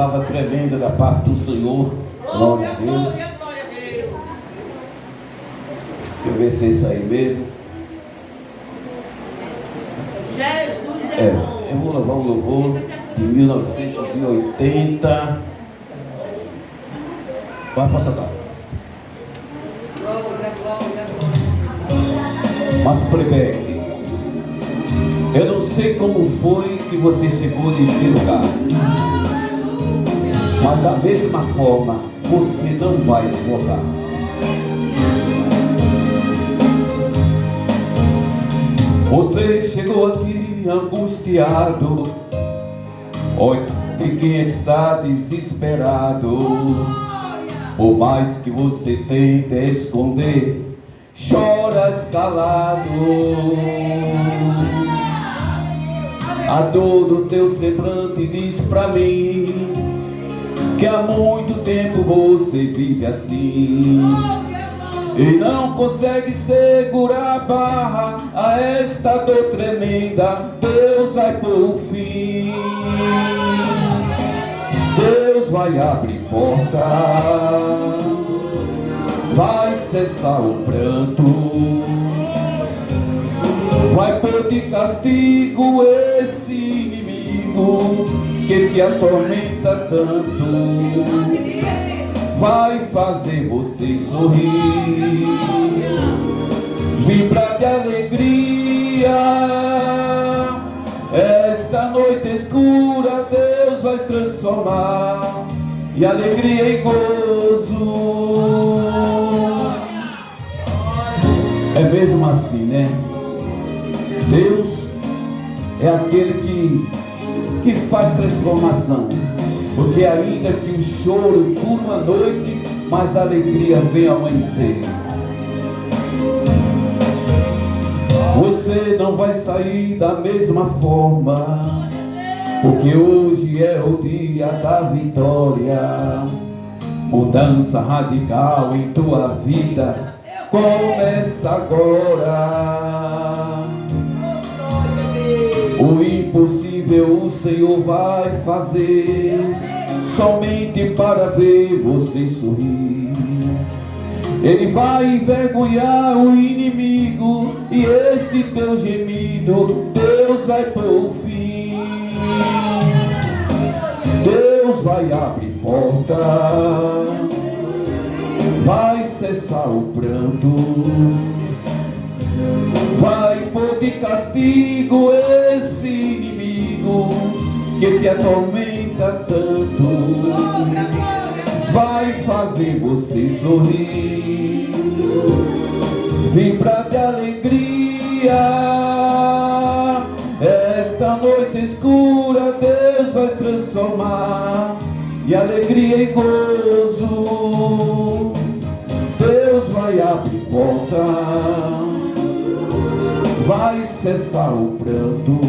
palavra tremenda da parte do Senhor. Glória a Deus. Deixa eu ver se é isso aí mesmo. Jesus eu vou louvar o louvor de 1980. Vai passar, tá? Mas playback. Eu não sei como foi que você chegou nesse lugar, mas da mesma forma você não vai voltar. Você chegou aqui angustiado, olha, e quem está desesperado, por mais que você tente esconder, choras calado. A dor do teu semblante diz pra mim que há muito tempo você vive assim e não consegue segurar a barra a esta dor tremenda. Deus vai pôr fim, Deus vai abrir porta, vai cessar o pranto, vai pôr de castigo esse inimigo que te atormenta tanto, vai fazer você sorrir, vibrar de alegria. Esta noite escura Deus vai transformar em alegria e gozo. É mesmo assim, né? Deus é aquele que faz transformação, porque ainda que o choro dure uma noite, mas a alegria vem ao amanhecer. Você não vai sair da mesma forma, porque hoje é o dia da vitória. Mudança radical em tua vida começa agora. O impossível o Senhor vai fazer, somente para ver você sorrir. Ele vai envergonhar o inimigo e este teu gemido Deus vai pôr fim. Deus vai abrir porta, vai cessar o pranto, vai pôr de castigo esse inimigo que te atormenta tanto, vai fazer você sorrir, vibrar de alegria. Esta noite escura Deus vai transformar em alegria e gozo. Deus vai abrir porta, vai cessar o pranto,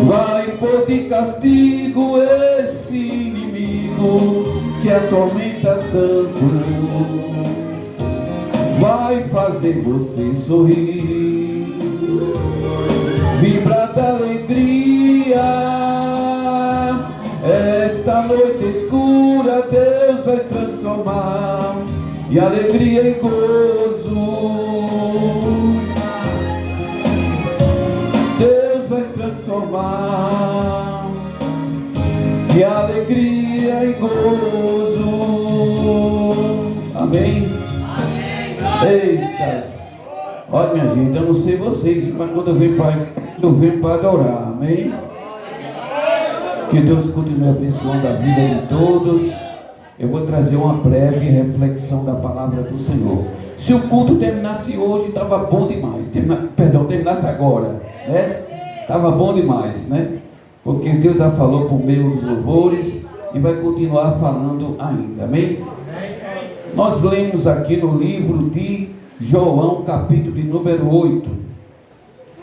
vai pôr de castigo esse inimigo que atormenta tanto, vai fazer você sorrir, vibrar da alegria. Esta noite escura Deus vai transformar em alegria e gozo. Deus vai transformar em alegria e gozo. Amém? Eita! Olha, minha gente, eu não sei vocês, mas quando eu venho para adorar, amém? Que Deus continue abençoando a vida de todos. Eu vou trazer uma breve reflexão da palavra do Senhor. Se o culto terminasse hoje, estava bom demais. Terminasse agora, né? Estava bom demais, né? Porque Deus já falou por meio dos louvores e vai continuar falando ainda, amém? Nós lemos aqui no livro de João, capítulo de número 8.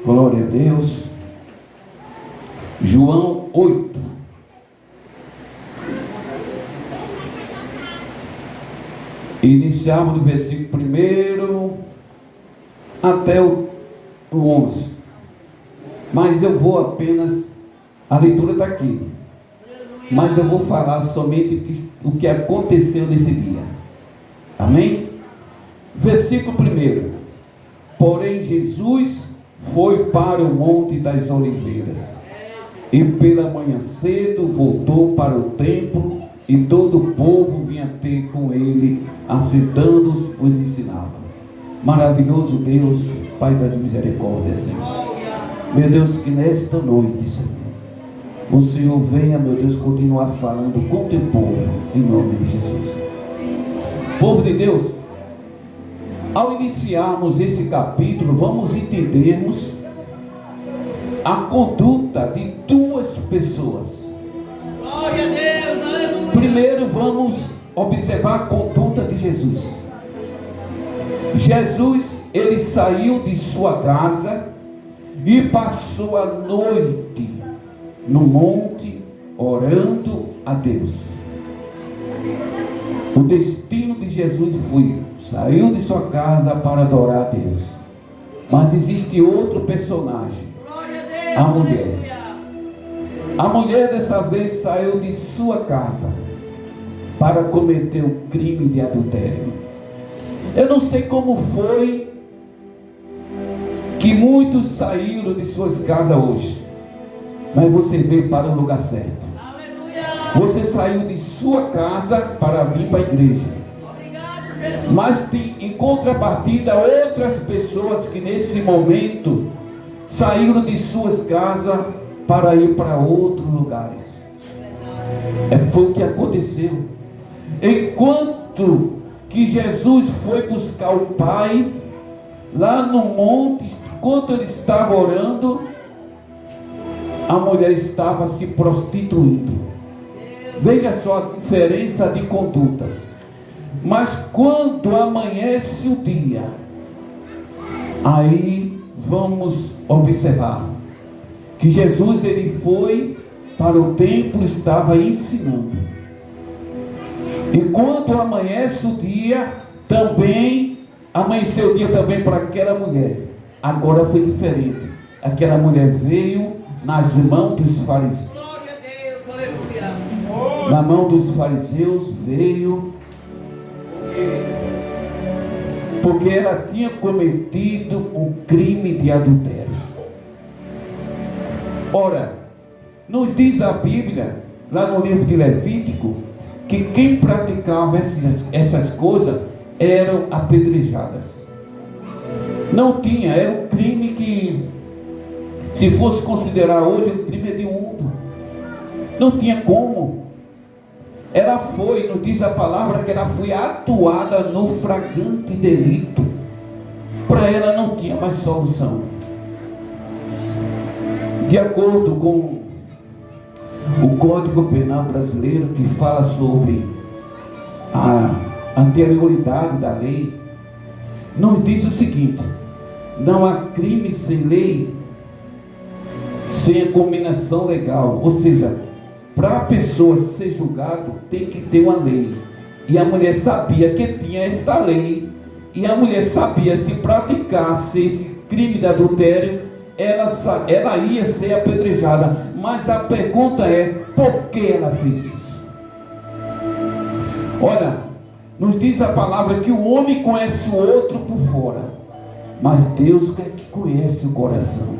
Glória a Deus. João 8. Iniciamos do versículo 1 até o 11. Mas eu vou apenas... A leitura está aqui. mas eu vou falar somente o que aconteceu nesse dia. Amém? Versículo 1. Porém Jesus foi para o Monte das Oliveiras, e pela manhã cedo voltou para o templo, e todo o povo vinha ter com ele, assentando-os, os ensinava. Maravilhoso Deus, Pai das misericórdias, Senhor. Meu Deus, que nesta noite, Senhor, o Senhor venha, meu Deus, continuar falando com o teu povo, em nome de Jesus. Povo de Deus, ao iniciarmos esse capítulo, vamos entendermos a conduta de duas pessoas. Glória a Deus, aleluia. Primeiro vamos observar a conduta de Jesus. Jesus, ele saiu de sua casa e passou a noite no monte orando a Deus. O destino de Jesus foi, saiu de sua casa para adorar a Deus. Mas existe outro personagem, Glória a Deus, a mulher. aleluia. A mulher dessa vez saiu de sua casa para cometer o crime de adultério. Eu não sei como foi que muitos saíram de suas casas hoje, mas você veio para o lugar certo. Aleluia. Você saiu de sua casa para vir para a igreja. Obrigado, Jesus. Mas tem em contrapartida outras pessoas que nesse momento saíram de suas casas para ir para outros lugares. Foi o que aconteceu. Enquanto que Jesus foi buscar o Pai lá no monte, enquanto ele estava orando, a mulher estava se prostituindo. Veja só a diferença de conduta. Mas quando amanhece o dia, aí vamos observar que Jesus, ele foi para o templo, estava ensinando. E quando amanhece o dia, também amanheceu o dia também para aquela mulher. Agora foi diferente. Aquela mulher veio nas mãos dos fariseus. Glória a Deus, aleluia. Na mão dos fariseus veio, porque ela tinha cometido um crime de adultério. Ora, nos diz a Bíblia, lá no livro de Levítico, que quem praticava essas coisas eram apedrejadas. Não tinha, era um crime que, se fosse considerar hoje, um crime hediondo. Não tinha como. Ela foi, nos diz a palavra, que ela foi atuada no flagrante delito. Para ela não tinha mais solução. De acordo com o Código Penal brasileiro, que fala sobre a anterioridade da lei, nos diz o seguinte: não há crime sem lei, sem a combinação legal. Ou seja, para a pessoa ser julgado, tem que ter uma lei. E a mulher sabia que tinha esta lei, e a mulher sabia, se praticasse esse crime de adultério, ela ia ser apedrejada. Mas a pergunta é, por que ela fez isso? Olha, nos diz a palavra que o homem conhece o outro por fora, mas Deus é que conhece o coração.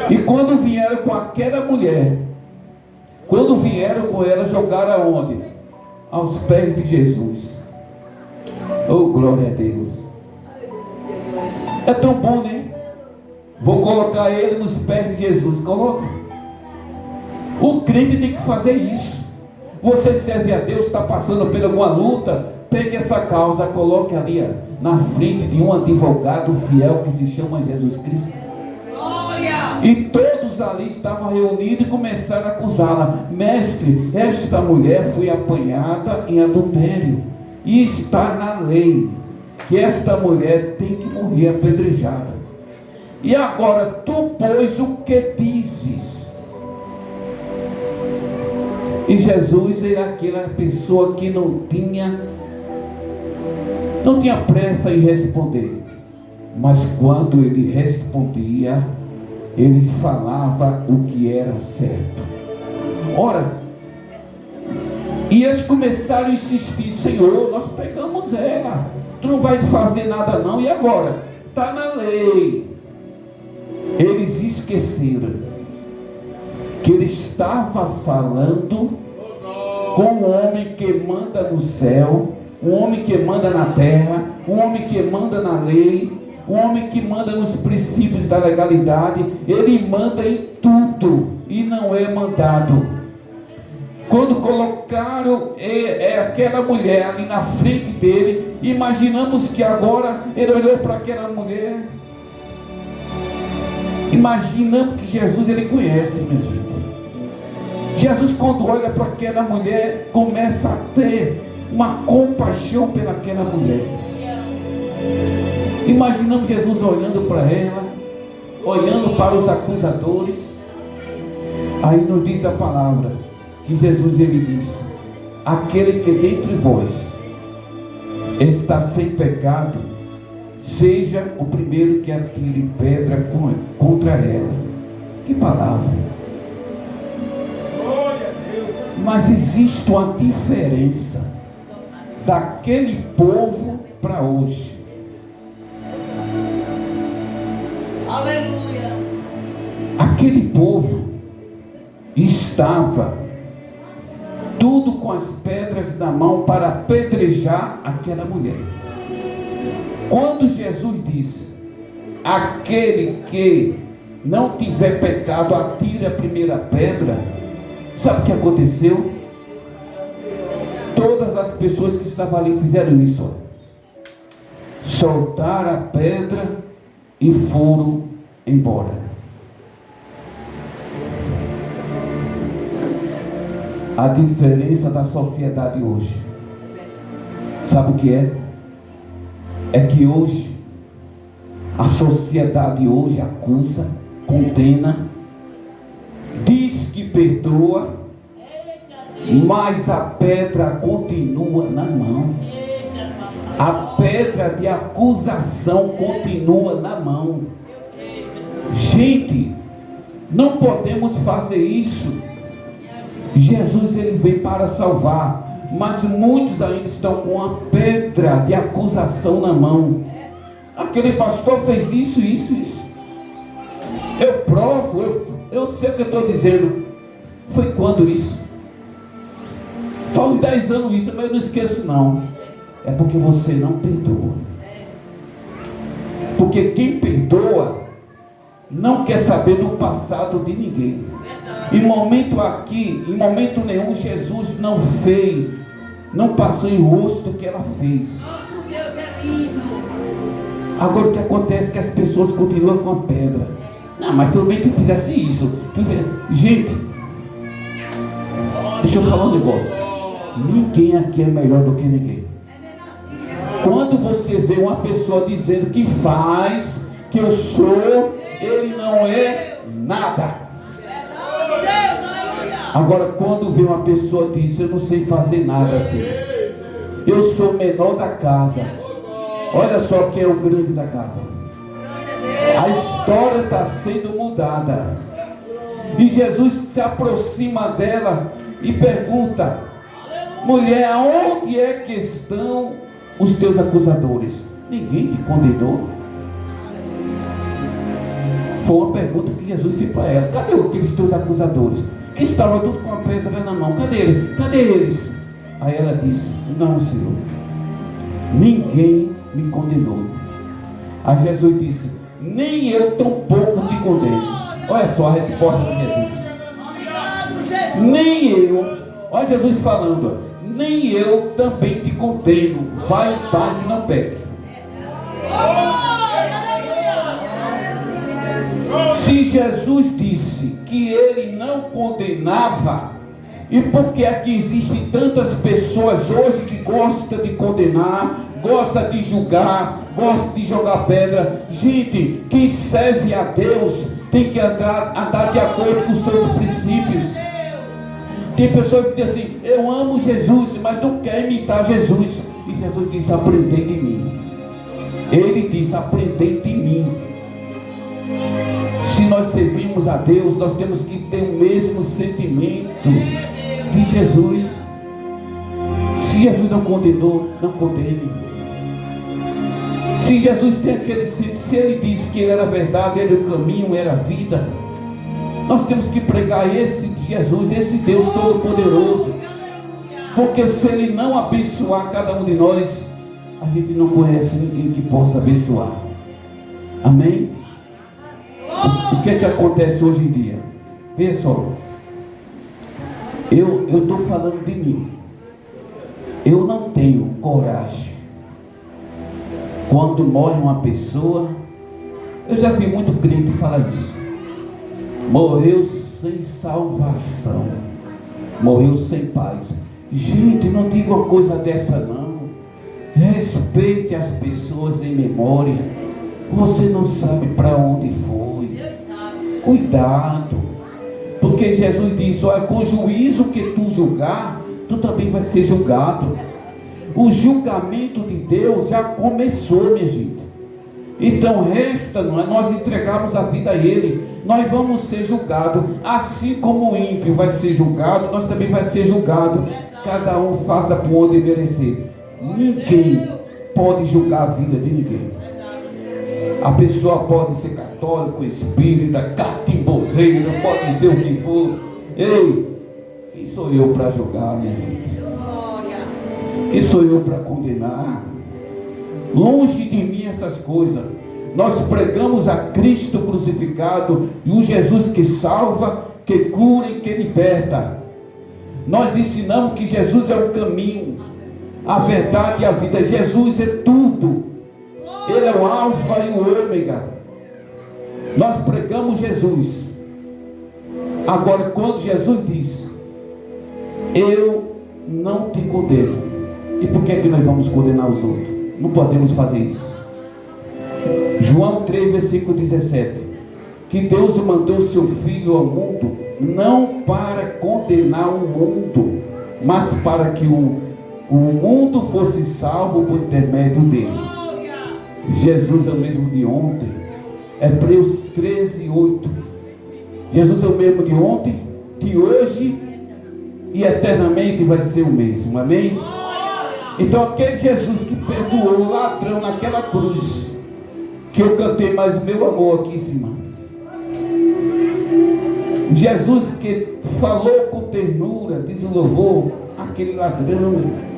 E quando vieram com aquela mulher, quando vieram com ela, jogaram aonde? Aos pés de Jesus. Oh, glória a Deus. É tão bom, né? Vou colocar ele nos pés de Jesus. Coloca. O crente tem que fazer isso. Você serve a Deus, está passando por alguma luta, pegue essa causa, coloque ali na frente de um advogado fiel que se chama Jesus Cristo. Glória! E todos ali estavam reunidos e começaram a acusá-la. Mestre, esta mulher foi apanhada em adultério, e está na lei que esta mulher tem que morrer apedrejada. E agora tu, pois, o que dizes? E Jesus era aquela pessoa que não tinha pressa em responder. Mas quando ele respondia, ele falava o que era certo. Ora, e eles começaram a insistir: Senhor, nós pegamos ela, tu não vai fazer nada não, e agora? Está na lei. Eles esqueceram que ele estava falando com um homem que manda no céu, um homem que manda na terra, um homem que manda na lei, um homem que manda nos princípios da legalidade. Ele manda em tudo e não é mandado. Quando colocaram aquela mulher ali na frente dele, imaginamos que agora ele olhou para aquela mulher. Imaginamos que Jesus ele conhece, minha gente. Jesus, quando olha para aquela mulher, começa a ter uma compaixão pelaquela mulher. Imaginamos Jesus olhando para ela, olhando para os acusadores. Aí nos diz a palavra que Jesus ele disse: aquele que dentre vós está sem pecado, seja o primeiro que atire pedra contra ela. Que palavra! Mas existe uma diferença daquele povo para hoje. Aleluia. Aquele povo estava tudo com as pedras na mão para apedrejar aquela mulher. Quando Jesus disse: aquele que não tiver pecado, atire a primeira pedra, sabe o que aconteceu? Todas as pessoas que estavam ali fizeram isso. Soltaram a pedra e foram embora. A diferença da sociedade hoje, sabe o que é? É que hoje a sociedade hoje acusa, condena, diz que perdoa, mas a pedra continua na mão. A pedra de acusação continua na mão. Gente, não podemos fazer isso. Jesus ele veio para salvar, mas muitos ainda estão com a pedra de acusação na mão. Aquele pastor fez isso. Eu provo, eu sei o que eu estou dizendo. Foi quando isso? Faz uns 10 anos isso, mas eu não esqueço não. É porque você não perdoa. Porque quem perdoa não quer saber do passado de ninguém. Em momento nenhum Jesus não fez, não passou em rosto o que ela fez. Nosso Deus é lindo. Agora o que acontece é que as pessoas continuam com a pedra. Não, mas tudo bem que eu fizesse isso. Gente, deixa eu falar um negócio. Ninguém aqui é melhor do que ninguém. Quando você vê uma pessoa dizendo que faz, que eu sou, ele não é nada. Agora, quando vê uma pessoa diz: eu não sei fazer nada assim, eu sou o menor da casa, olha só quem é o grande da casa. A história está sendo mudada. E Jesus se aproxima dela e pergunta: mulher, aonde é que estão os teus acusadores? Ninguém te condenou? Foi uma pergunta que Jesus fez para ela. Cadê aqueles teus acusadores? Que estavam tudo com a pedra na mão. Cadê eles? Aí ela disse: não, Senhor, ninguém me condenou. Aí Jesus disse: nem eu tampouco te condeno. Olha só a resposta de Jesus. Nem eu, olha Jesus falando, nem eu também te condeno. Vai em paz e não peque. Se Jesus disse que ele não condenava, e por que é que existem tantas pessoas hoje que gostam de condenar, gostam de julgar, gostam de jogar pedra? Gente, quem serve a Deus tem que andar de acordo com os seus princípios. Tem pessoas que dizem assim: eu amo Jesus, mas não quer imitar Jesus. E Jesus disse: aprendei de mim. Ele disse: aprendei de mim. Se nós servimos a Deus, nós temos que ter o mesmo sentimento de Jesus. Se Jesus não condenou, não condene. Se Jesus tem aquele sentimento, se Ele disse que Ele era a verdade, Ele o caminho, era a vida, nós temos que pregar esse Jesus, esse Deus Todo-Poderoso. Porque se Ele não abençoar cada um de nós, a gente não conhece ninguém que possa abençoar. Amém? O que é que acontece hoje em dia? Veja só, eu estou falando de mim. Eu não tenho coragem. Quando morre uma pessoa, eu já vi muito crente falar isso. Morreu sem salvação, morreu sem paz. Gente, não diga uma coisa dessa não. Respeite as pessoas em memória. Você não sabe para onde foi. Cuidado, porque Jesus disse: olha, com o juízo que tu julgar, tu também vai ser julgado. O julgamento de Deus já começou, minha gente. Então resta nós entregarmos a vida a Ele. Nós vamos ser julgados, assim como o ímpio vai ser julgado, nós também vai ser julgado. Cada um faça por onde merecer. Ninguém pode julgar a vida de ninguém. A pessoa pode ser católico, espírita, catimbozeiro, pode ser o que for. Ei, quem sou eu para julgar, minha gente? Quem sou eu para condenar? Longe de mim essas coisas. Nós pregamos a Cristo crucificado e o Jesus que salva, que cura e que liberta. Nós ensinamos que Jesus é o caminho, a verdade e a vida. Jesus é tudo. Ele é o alfa e o ômega. Nós pregamos Jesus. Agora, quando Jesus diz: eu não te condeno, e por que é que nós vamos condenar os outros? Não podemos fazer isso. João 3, versículo 17. Que Deus mandou seu Filho ao mundo, não para condenar o mundo, mas para que o mundo fosse salvo por intermédio dele. Jesus é o mesmo de ontem. Hebreus 13, 8. Jesus é o mesmo de ontem, de hoje e eternamente vai ser o mesmo. Amém? Então aquele Jesus que perdoou o ladrão naquela cruz, que eu cantei mais o meu amor aqui em cima. Jesus que falou com ternura, diz o louvor, aquele ladrão,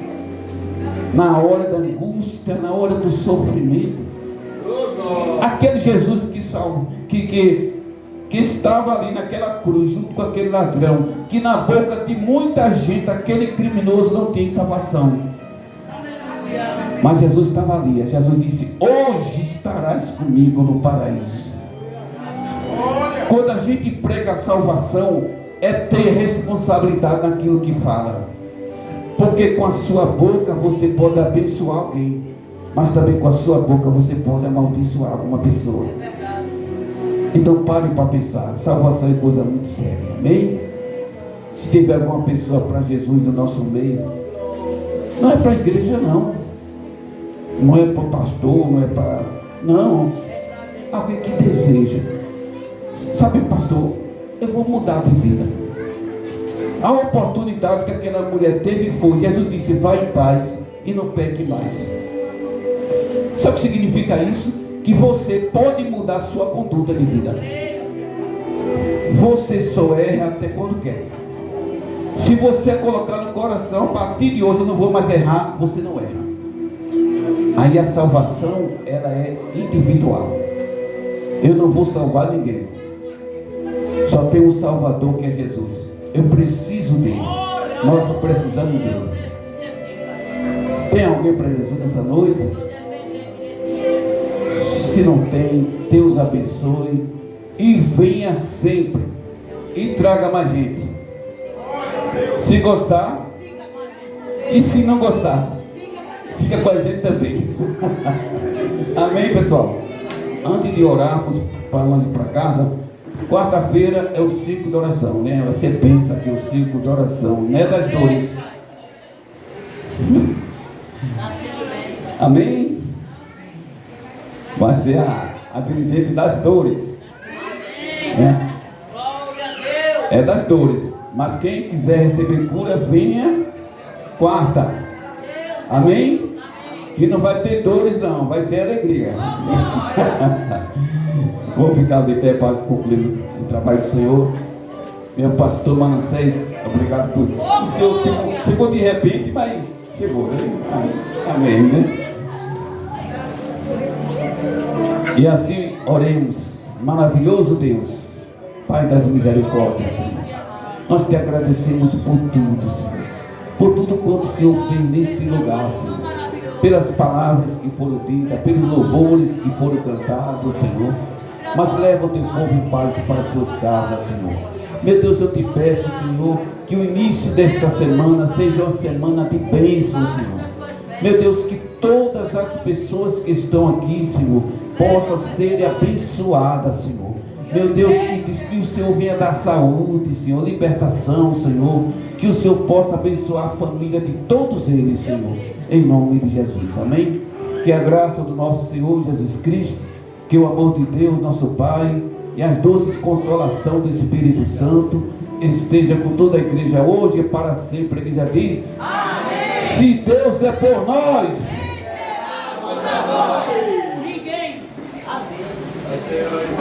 na hora da angústia, na hora do sofrimento. Aquele Jesus que estava ali naquela cruz, junto com aquele ladrão, que na boca de muita gente, aquele criminoso não tem salvação. Mas Jesus estava ali. Jesus disse: hoje estarás comigo no paraíso. Quando a gente prega a salvação, é ter responsabilidade naquilo que fala. Porque com a sua boca você pode abençoar alguém, mas também com a sua boca você pode amaldiçoar alguma pessoa. Então pare para pensar. Salvação é coisa muito séria. Amém? Se tiver alguma pessoa para Jesus no nosso meio, não é para a igreja não. Não é para o pastor, não é para... Não. Alguém que deseja. Sabe, pastor, eu vou mudar de vida. A oportunidade que aquela mulher teve foi: Jesus disse: vai em paz e não peque mais. Sabe o que significa isso? Que você pode mudar a sua conduta de vida. Você só erra até quando quer. Se você colocar no coração: a partir de hoje eu não vou mais errar, você não erra. Aí a salvação, ela é individual. Eu não vou salvar ninguém. Só tem um Salvador, que é Jesus. Eu preciso dele. Nós precisamos dele. Tem alguém para Jesus nessa noite? Se não tem, Deus abençoe. E venha sempre. E traga mais gente. Se gostar. E se não gostar, fica com a gente também. Amém, pessoal? Antes de orarmos para nós ir para casa, quarta-feira é o ciclo de oração, né? Você pensa que é o ciclo de oração, não é das dores. Amém? Vai ser a dirigente das dores. né? Glória a Deus. É das dores. Mas quem quiser receber cura, venha quarta. Amém? Que não vai ter dores não, vai ter alegria. Vou ficar de pé para concluir o trabalho do Senhor. Meu pastor Manassés, obrigado por... O Senhor chegou de repente, mas chegou, né? Amém, né? E assim oremos. Maravilhoso Deus, Pai das misericórdias, Senhor. Nós te agradecemos por tudo, Senhor. Por tudo quanto o Senhor fez neste lugar, Senhor. Pelas palavras que foram ditas, pelos louvores que foram cantados, Senhor. Mas leva o teu povo em paz para as suas casas, Senhor. Meu Deus, eu te peço, Senhor, que o início desta semana seja uma semana de bênção, Senhor. Meu Deus, que todas as pessoas que estão aqui, Senhor, possam ser abençoadas, Senhor. Meu Deus, que o Senhor venha dar saúde, Senhor, libertação, Senhor. Que o Senhor possa abençoar a família de todos eles, Senhor. Em nome de Jesus, amém? Que a graça do nosso Senhor Jesus Cristo, que o amor de Deus, nosso Pai, e as doces consolação do Espírito Santo esteja com toda a igreja hoje e para sempre. A igreja diz: amém. Se Deus é por nós, quem será contra nós? Ninguém. Amém.